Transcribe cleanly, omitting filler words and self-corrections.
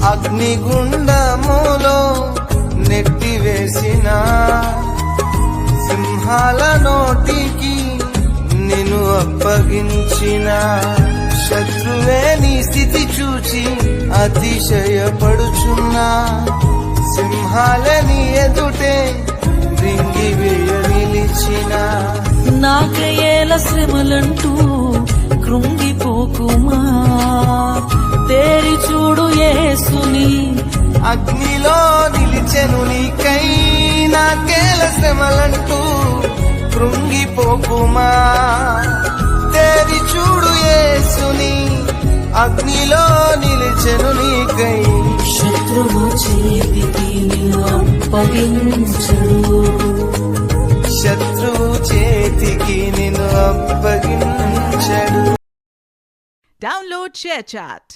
అగ్నిగుండములో నెట్టివేసిన సింహాల నోటికి నిన్ను అప్పగించిన శత్రువే నీ స్థితి చూచి అతిశయపడుచున్నా సింహాలని ఎదుటే రింగివేయ నిలిచిన నాకయేల శ్రమలంటూ కృంగిపోకుమా తేరి చూడు యేసుని అగ్నిలో నిలిచెను నీకై నాకేల శ్రమలంటూ కృంగిపోకుమా తేరి చూడు యేసుని అగ్నిలో నిలిచెను నీకై శత్రువు చేతికి నిన్ను అప్పగించడు శత్రువు చేతికి నిన్ను అప్పగించడు. Download ShareChat.